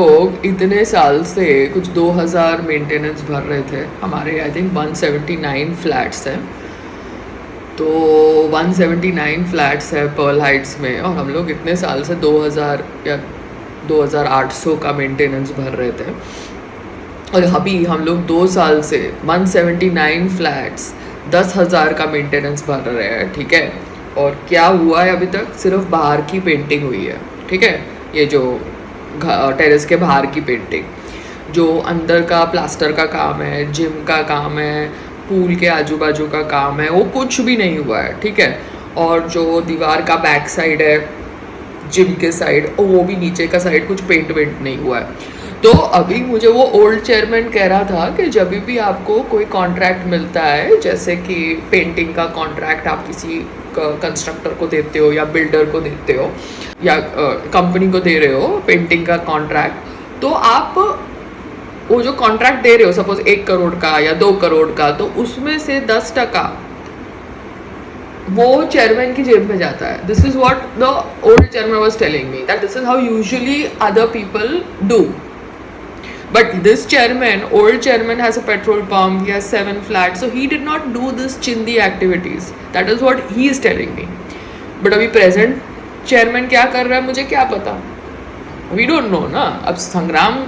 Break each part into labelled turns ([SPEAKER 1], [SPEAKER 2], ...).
[SPEAKER 1] लोग इतने साल से कुछ 2000 मेंटेनेंस भर रहे थे हमारे। आई थिंक 179 फ्लैट्स हैं, तो 179 फ्लैट्स है पर्ल हाइट्स में, और हम लोग इतने साल से 2000 या 2800 का मेंटेनेंस भर रहे थे। और अभी हम लोग 2 साल से 179 फ्लैट्स 10,000 का मेंटेनेंस भर रहे हैं, ठीक है। और क्या हुआ है अभी तक? सिर्फ बाहर की पेंटिंग हुई है, ठीक है। ये जो टेरेस के बाहर की पेंटिंग, जो अंदर का प्लास्टर का काम है, जिम का काम है, पूल के आजू बाजू का काम है, वो कुछ भी नहीं हुआ है, ठीक है। और जो दीवार का बैक साइड है जिम के साइड, वो भी नीचे का साइड कुछ पेंट वेंट नहीं हुआ है। तो अभी मुझे वो ओल्ड चेयरमैन कह रहा था कि जब भी आपको कोई कॉन्ट्रैक्ट मिलता है, जैसे कि पेंटिंग का कॉन्ट्रैक्ट आप किसी कंस्ट्रक्टर को देते हो या बिल्डर को देते हो या कंपनी को दे रहे हो पेंटिंग का कॉन्ट्रैक्ट, तो आप वो जो कॉन्ट्रैक्ट दे रहे हो, सपोज 1 करोड़ का या 2 करोड़ का, तो उसमें से 10% वो चेयरमैन की जेब में जाता है। This is what the old chairman was telling me, that this is how usually other people do. But this chairman, old chairman, has a petrol pump. He has 7 flats, so he did not do this chindi activities. That is what he is telling me. But अभी present chairman क्या कर रहा है मुझे क्या पता? We don't know ना। अब संग्राम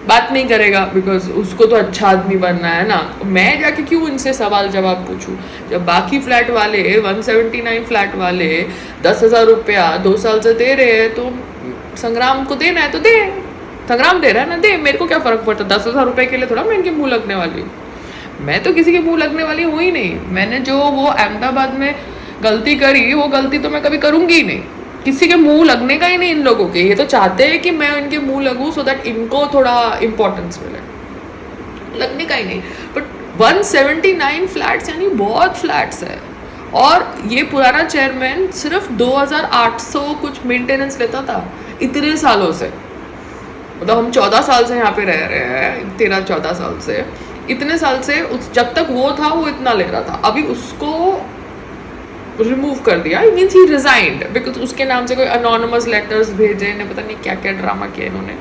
[SPEAKER 1] बात नहीं करेगा बिकॉज उसको तो अच्छा आदमी बनना है ना। मैं जाके क्यों इनसे सवाल जवाब पूछूं जब बाकी फ्लैट वाले 179 फ्लैट वाले 10,000 रुपया 2 साल से दे रहे हैं, तो संग्राम को देना है तो दे। संग्राम दे रहा है ना, दे। मेरे को क्या फर्क पड़ता? 10,000 रुपए के लिए थोड़ा मैं इनके मुंह लगने वाली हूँ। मैं तो किसी के मुंह लगने वाली हूँ ही नहीं। मैंने जो वो अहमदाबाद में गलती करी, वो गलती तो मैं कभी करूंगी ही नहीं। किसी के मुंह लगने का ही नहीं इन लोगों के। ये तो चाहते हैं कि मैं इनके मुंह लगूं सो दैट इनको थोड़ा इंपॉर्टेंस मिले, लगने का ही नहीं। बट 179 फ्लैट्स यानी बहुत फ्लैट्स है। और ये पुराना चेयरमैन सिर्फ 2,800 कुछ मेंटेनेंस लेता था इतने सालों से। मतलब हम 14 साल से यहाँ पे रह रहे हैं, 13-14 साल से, इतने साल से जब तक वो था वो इतना ले रहा था। अभी उसको रिमूव कर दिया, it means he resigned, because उसके नाम से कोई अनोनिमस लेटर्स भेजे ने, पता नहीं क्या क्या ड्रामा किया इन्होंने,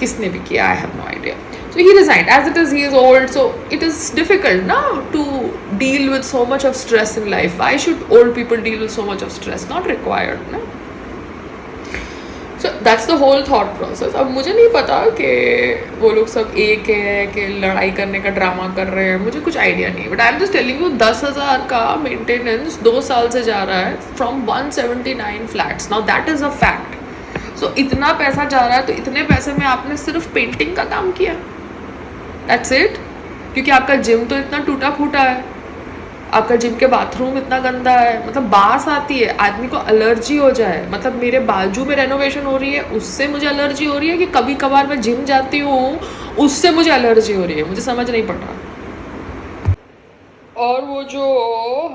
[SPEAKER 1] किसने भी किया, I have no idea. So he resigned. As it is, he is old, so it is difficult now to deal with so much of stress in life. Why should old people deal with so much of stress? Not required, ना? So that's the whole thought process. अब मुझे नहीं पता कि वो लोग सब एक है कि लड़ाई करने का ड्रामा कर रहे हैं, मुझे कुछ आइडिया नहीं। But I am just telling you 10,000 का मेंटेनेंस 2 साल से जा रहा है from 179 flats. Now that is a fact. So इतना पैसा जा रहा है, तो इतने पैसे में आपने सिर्फ पेंटिंग का काम किया, दैट्स इट। क्योंकि आपका जिम तो इतना टूटा फूटा है, आपका जिम के बाथरूम इतना गंदा है, मतलब बास आती है, आदमी को एलर्जी हो जाए। मतलब मेरे बाजू में रेनोवेशन हो रही है, उससे मुझे एलर्जी हो रही है, कि कभी कभार मैं जिम जाती हूँ उससे मुझे एलर्जी हो रही है। मुझे समझ नहीं पड़ रहा। और वो जो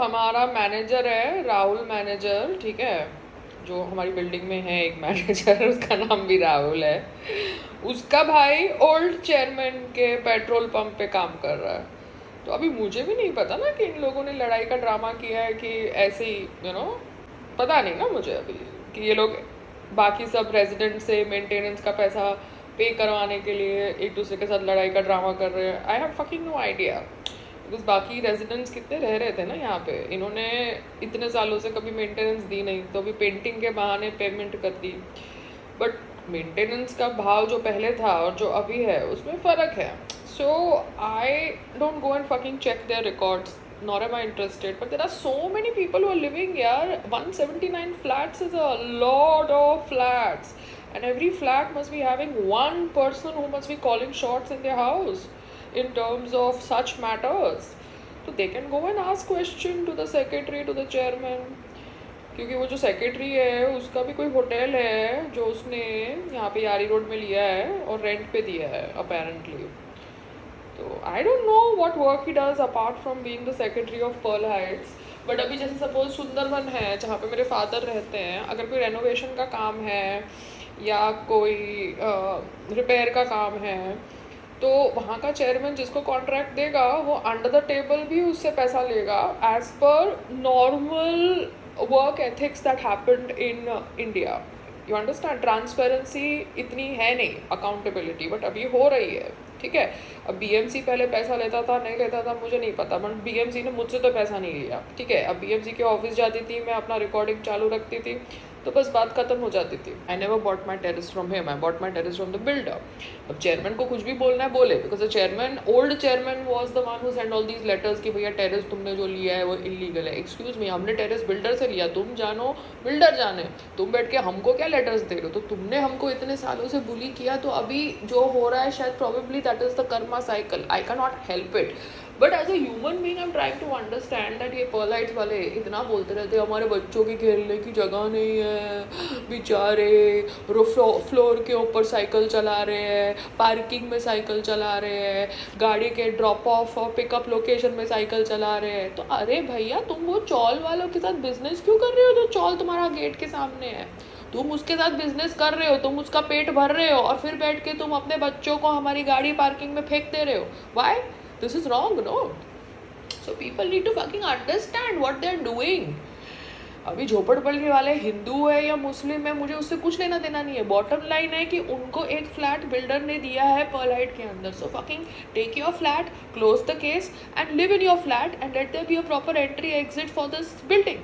[SPEAKER 1] हमारा मैनेजर है, राहुल मैनेजर, ठीक है, जो हमारी बिल्डिंग में है एक मैनेजर, उसका नाम भी राहुल है, उसका भाई ओल्ड चेयरमैन के पेट्रोल पंप पे काम कर रहा है। तो अभी मुझे भी नहीं पता ना कि इन लोगों ने लड़ाई का ड्रामा किया है कि ऐसे ही पता नहीं ना मुझे अभी कि ये लोग बाकी सब रेजिडेंट से मेंटेनेंस का पैसा पे करवाने के लिए एक दूसरे के साथ लड़ाई का ड्रामा कर रहे हैं। I have fucking no idea, because बाकी रेजिडेंट्स कितने रह रहे थे ना यहाँ पे, इन्होंने इतने सालों से कभी मेंटेनेंस दी नहीं, तो अभी पेंटिंग के बहाने पेमेंट कर दी। बट मेंटेनेंस का भाव जो पहले था और जो अभी है उसमें फ़र्क है। So I don't go and fucking check their records, nor am I interested. But there are so many people who are living here. 179 flats is a lot of flats, and every flat must be having one person who must be calling shots in their house in terms of such matters. So they can go and ask question to the secretary, to the chairman. क्योंकि वो जो secretary है उसका भी कोई hotel है जो उसने यहाँ पे यारी रोड में लिया है और रेंट पे दिया है अपेरेंटली। तो I don't know what work he does apart from being the secretary of pearl Heights. But अभी जैसे सपोज सुंदरवन है जहाँ पे मेरे फादर रहते हैं, अगर कोई रेनोवेशन का काम है या कोई रिपेयर का काम है, तो वहाँ का चेयरमैन जिसको कॉन्ट्रैक्ट देगा वो अंडर द टेबल भी उससे पैसा लेगा, as per normal work ethics that happened in India.
[SPEAKER 2] You understand, transparency इतनी है नहीं, अकाउंटेबिलिटी, बट अभी हो रही है, ठीक है। अब बीएमसी पहले पैसा लेता था नहीं लेता था मुझे नहीं पता, बट बीएमसी ने मुझसे तो पैसा नहीं लिया, ठीक है। अब बीएमसी के ऑफिस जाती थी मैं, अपना रिकॉर्डिंग चालू रखती थी, तो बस बात खत्म हो जाती थी। I never bought my terrace from him, I bought my terrace from the builder. अब चेयरमैन को कुछ भी बोलना है बोले, because the chairman, old chairman was the one who send all these letters कि भैया टेरेस तुमने जो लिया है वो इलीगल है। एक्सक्यूज मी, हमने टेरेस बिल्डर से लिया, तुम जानो बिल्डर जाने, तुम बैठ के हमको क्या लेटर्स दे रहे हो? तो तुमने हमको इतने सालों से बुली किया, तो अभी जो हो रहा है शायद probably that is the karma cycle, I can not help it. But as a human being I am trying to understand that ये पर्ल हाइट्स वाले इतना बोलते रहते हैं हमारे बच्चों की खेलने की जगह नहीं है, बेचारे फ्लोर के ऊपर साइकिल चला रहे हैं, पार्किंग में साइकिल चला रहे हैं, गाड़ी के ड्रॉप ऑफ और पिकअप लोकेशन में साइकिल चला रहे हैं। तो अरे भैया, तुम वो चौल वालों के साथ बिजनेस क्यों कर रहे हो जो चौल तुम्हारा गेट के सामने है? तुम उसके साथ बिजनेस कर रहे हो, तुम उसका पेट भर रहे हो, और फिर बैठ के तुम अपने बच्चों को हमारी गाड़ी पार्किंग में फेंक दे रहे हो। Why? This is wrong, no? So people need to fucking understand what they are doing. अभी झोपड़पट्टी वाले हिंदू है या मुस्लिम है, मुझे उससे कुछ लेना देना नहीं है। बॉटम लाइन है कि उनको एक फ्लैट बिल्डर ने दिया है पर्ल हाइट के अंदर, so fucking take your flat, close the case and live in your flat and let there be a proper entry exit for this building.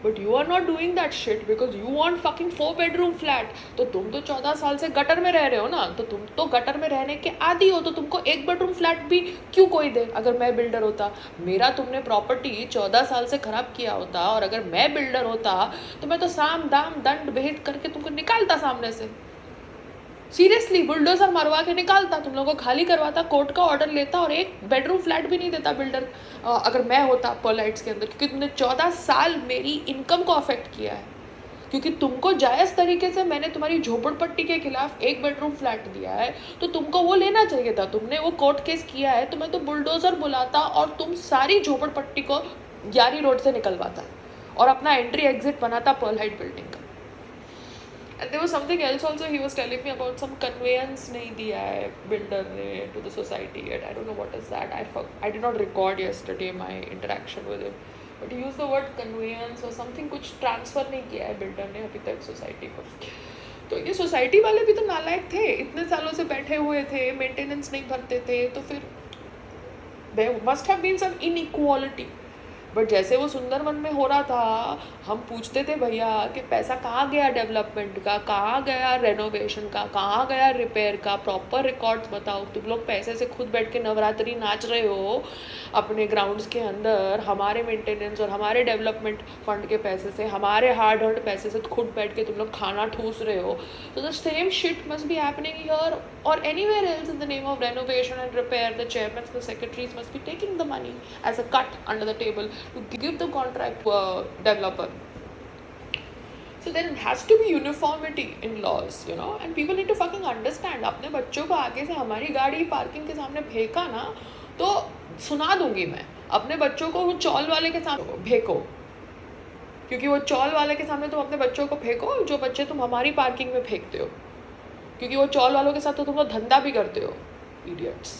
[SPEAKER 2] But you are not doing that shit because you want fucking 4 bedroom flat. तो तुम तो 14 साल से gutter में रह रहे हो ना, तो तुम तो गटर में रहने के आदी हो, तो तुमको 1 bedroom फ्लैट भी क्यों कोई दे? अगर मैं बिल्डर होता, मेरा तुमने प्रॉपर्टी 14 साल से खराब किया होता, और अगर मैं बिल्डर होता तो मैं तो साम दाम दंड भेद करके तुमको निकालता सामने से, सीरियसली बुलडोजर मरवा के निकालता, तुम लोगों को खाली करवाता, कोर्ट का ऑर्डर लेता, और 1 bedroom फ्लैट भी नहीं देता बिल्डर अगर मैं होता पर्ल हाइट्स के अंदर। क्योंकि तुमने 14 साल मेरी इनकम को अफेक्ट किया है, क्योंकि तुमको जायज़ तरीके से मैंने तुम्हारी झोपड़पट्टी के खिलाफ 1 bedroom फ्लैट दिया है, तो तुमको वो लेना चाहिए था। तुमने वो कोर्ट केस किया है, तो मैं तो बुलडोजर बुलाता और तुम सारी झोपड़पट्टी को यारी रोड से निकलवाता और अपना एंट्री एग्जिट बनाता पर्ल हाइट बिल्डिंग का। And there was something else also, he was telling me about some conveyance नहीं दिया है builder ने to the society yet. I don't know what is that. I did not record yesterday my interaction with him, but he used the word conveyance or something, कुछ transfer नहीं किया है builder ने अभी तक society को। तो ये सोसाइटी वाले भी तो नालायक थे, इतने सालों से बैठे हुए थे, मेंटेनेंस नहीं भरते थे, तो फिर there must have been some inequality। But जैसे वो सुंदरवन में हो रहा था, हम पूछते थे भैया कि पैसा कहाँ गया डेवलपमेंट का, कहाँ गया रेनोवेशन का, कहाँ गया रिपेयर का, प्रॉपर रिकॉर्ड्स बताओ। तुम लोग पैसे से खुद बैठ के नवरात्रि नाच रहे हो अपने ग्राउंड्स के अंदर, हमारे मेंटेनेंस और हमारे डेवलपमेंट फंड के पैसे से, हमारे हार्ड अर्न्ड पैसे से खुद बैठ के तुम लोग खाना ठूस रहे हो। तो the same shit must be happening here और anywhere else in the name of renovation and repair. The chairman, the secretaries must be taking the money as a cut under the table to give the contract developer. So there has to be uniformity in laws, you know, and people need to fucking understand। अपने बच्चों को आगे से हमारी गाड़ी parking के सामने फेंका ना, तो सुना दूंगी मैं। अपने बच्चों को वो चौल वाले के सामने फेंको, क्योंकि वो चौल वाले के सामने तुम अपने बच्चों को फेंको जो बच्चे तुम हमारी पार्किंग में फेंकते हो, क्योंकि वो चौल वालों के साथ तो तुम लोग धंधा भी करते हो, इडियट्स।